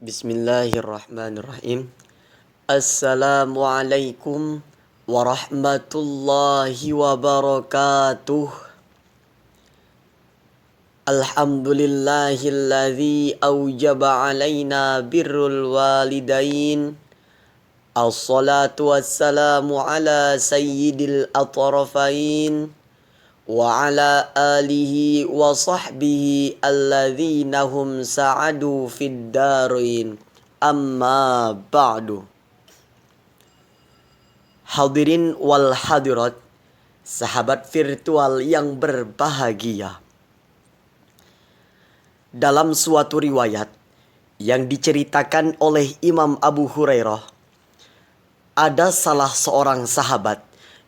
Bismillahirrahmanirrahim. Assalamualaikum warahmatullahi wabarakatuh. Alhamdulillahilladzi aujaba alaina birrul walidain. Assalatu wassalamu ala sayyidil atrafain wa ala alihi wa sahbihi alladzina hum sa'adu fid darin. Amma ba'du. Hadirin wal hadirat, sahabat virtual yang berbahagia. Dalam suatu riwayat yang diceritakan oleh Imam Abu Hurairah, ada salah seorang sahabat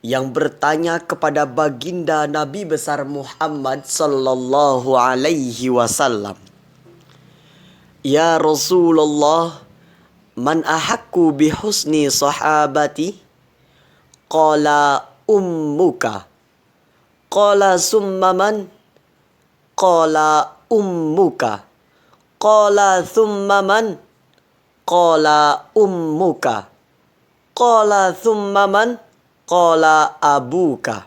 yang bertanya kepada baginda Nabi besar Muhammad sallallahu alaihi wasallam, "Ya Rasulullah, man ahakku bihusni sahabati?" Qala ummuka. Qala summa man? Qala ummuka. Qala thumma man? Qala ummuka. Qala thumma man? Qala abuka.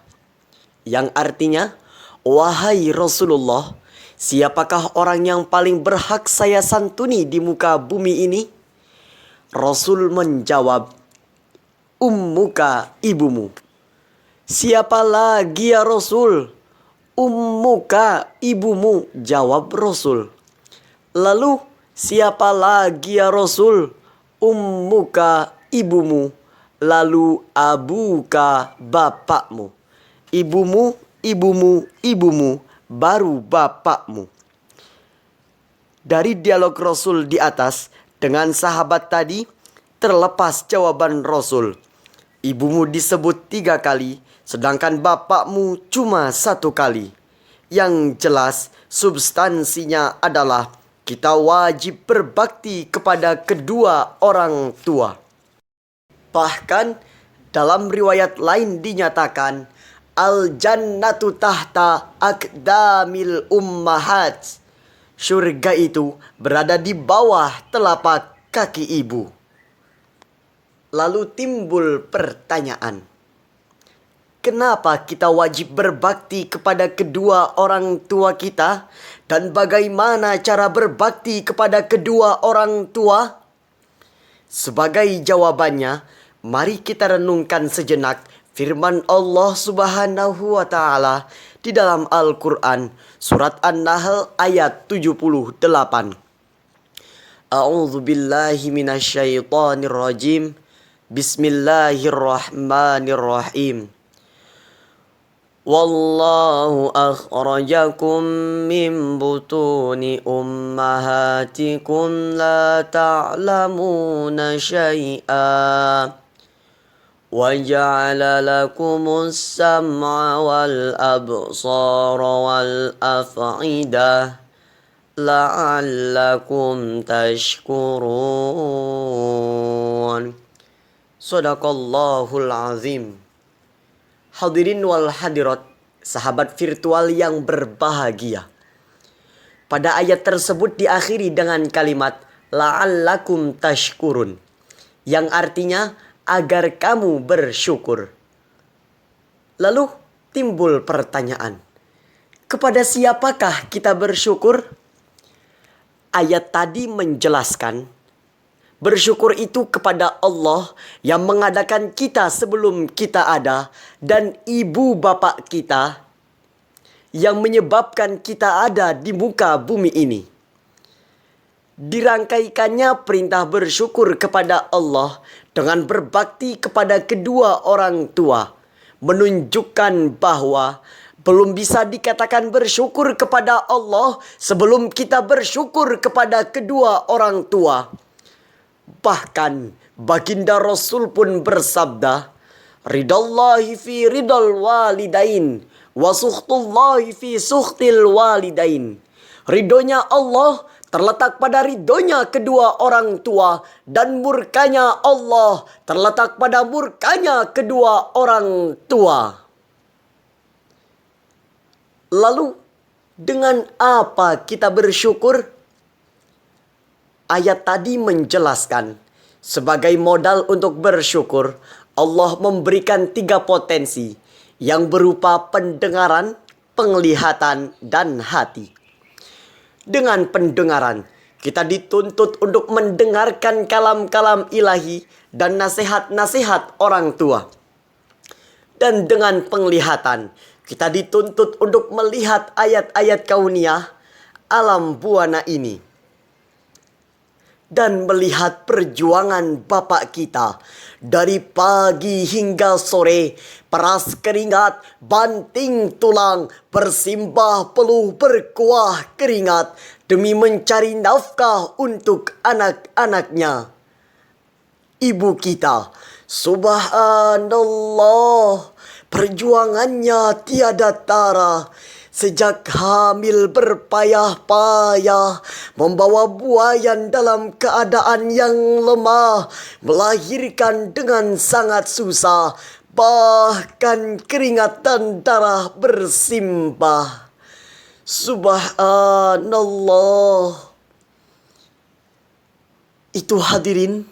Yang artinya, wahai Rasulullah, siapakah orang yang paling berhak saya santuni di muka bumi ini? Rasul menjawab, ummuka, ibumu. Siapa lagi ya Rasul? Ummuka, ibumu, jawab Rasul. Lalu siapa lagi ya Rasul? Ummuka, ibumu. Lalu abuka, bapakmu. Ibumu, ibumu, ibumu, baru bapakmu. Dari dialog Rasul di atas dengan sahabat tadi, terlepas jawaban Rasul. Ibumu disebut 3 kali, sedangkan bapakmu cuma 1 kali. Yang jelas substansinya adalah kita wajib berbakti kepada kedua orang tua. Bahkan dalam riwayat lain dinyatakan, al-jannatu tahta aqdamil ummahat. Surga itu berada di bawah telapak kaki ibu. Lalu timbul pertanyaan, kenapa kita wajib berbakti kepada kedua orang tua kita? Dan bagaimana cara berbakti kepada kedua orang tua? Sebagai jawabannya, mari kita renungkan sejenak firman Allah Subhanahu wa Ta'ala di dalam Al-Quran, surat An-Nahl ayat 78. A'udzu billahi minasyaitonir rajim. Bismillahirrahmanirrahim. Wallahu akhrajakum min butuni ummahatikum la ta'lamuna syai'a wa ja'ala lakumus sam'a wal absara wal af'idah la'allakum tashkurun. Shadaqallahul azim. Hadirin wal hadirat, sahabat virtual yang berbahagia. Pada ayat tersebut diakhiri dengan kalimat la'allakum tashkurun, yang artinya agar kamu bersyukur. Lalu timbul pertanyaan, kepada siapakah kita bersyukur? Ayat tadi menjelaskan, bersyukur itu kepada Allah yang mengadakan kita sebelum kita ada, dan ibu bapak kita yang menyebabkan kita ada di muka bumi ini. Dirangkaikannya perintah bersyukur kepada Allah dengan berbakti kepada kedua orang tua, menunjukkan bahwa belum bisa dikatakan bersyukur kepada Allah sebelum kita bersyukur kepada kedua orang tua. Bahkan baginda Rasul pun bersabda, ridallahi fi ridal walidain wa sukhtullahi fi sukhtil walidain. Ridhonya Allah terletak pada ridhonya kedua orang tua, dan murkanya Allah terletak pada murkanya kedua orang tua. Lalu dengan apa kita bersyukur? Ayat tadi menjelaskan, sebagai modal untuk bersyukur, Allah memberikan 3 potensi yang berupa pendengaran, penglihatan, dan hati. Dengan pendengaran, kita dituntut untuk mendengarkan kalam-kalam ilahi dan nasihat-nasihat orang tua. Dan dengan penglihatan, kita dituntut untuk melihat ayat-ayat kauniyah alam buana ini. Dan melihat perjuangan Bapak kita dari pagi hingga sore, peras keringat, banting tulang, bersimbah peluh, berkuah keringat demi mencari nafkah untuk anak-anaknya. Ibu kita, subhanallah, perjuangannya tiada tara. Sejak hamil berpayah-payah, membawa buayan dalam keadaan yang lemah, melahirkan dengan sangat susah, bahkan keringat dan darah bersimbah. Subhanallah. Itu hadirin,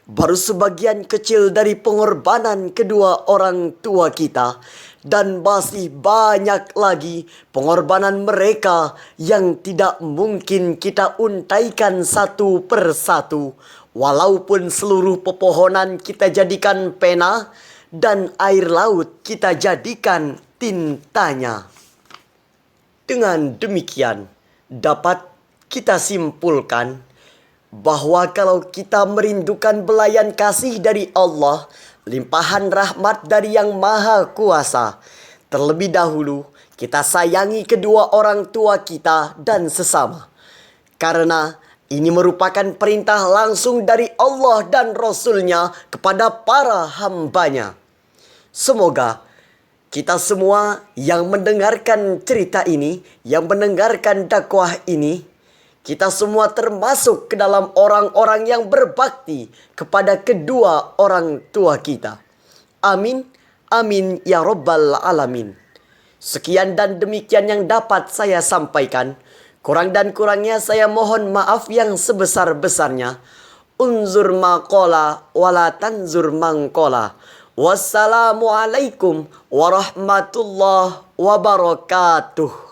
baru sebagian kecil dari pengorbanan kedua orang tua kita. Dan masih banyak lagi pengorbanan mereka yang tidak mungkin kita untaikan satu persatu. Walaupun seluruh pepohonan kita jadikan pena dan air laut kita jadikan tintanya. Dengan demikian dapat kita simpulkan bahwa kalau kita merindukan belayan kasih dari Allah, limpahan rahmat dari Yang Maha Kuasa, terlebih dahulu kita sayangi kedua orang tua kita dan sesama. Karena ini merupakan perintah langsung dari Allah dan Rasul-Nya kepada para hambanya. Semoga kita semua yang mendengarkan cerita ini, yang mendengarkan dakwah ini, kita semua termasuk ke dalam orang-orang yang berbakti kepada kedua orang tua kita. Amin, amin ya rabbal alamin. Sekian dan demikian yang dapat saya sampaikan. Kurang dan kurangnya saya mohon maaf yang sebesar-besarnya. Unzur maqala wala tanzur mangqala. Wassalamualaikum warahmatullahi wabarakatuh.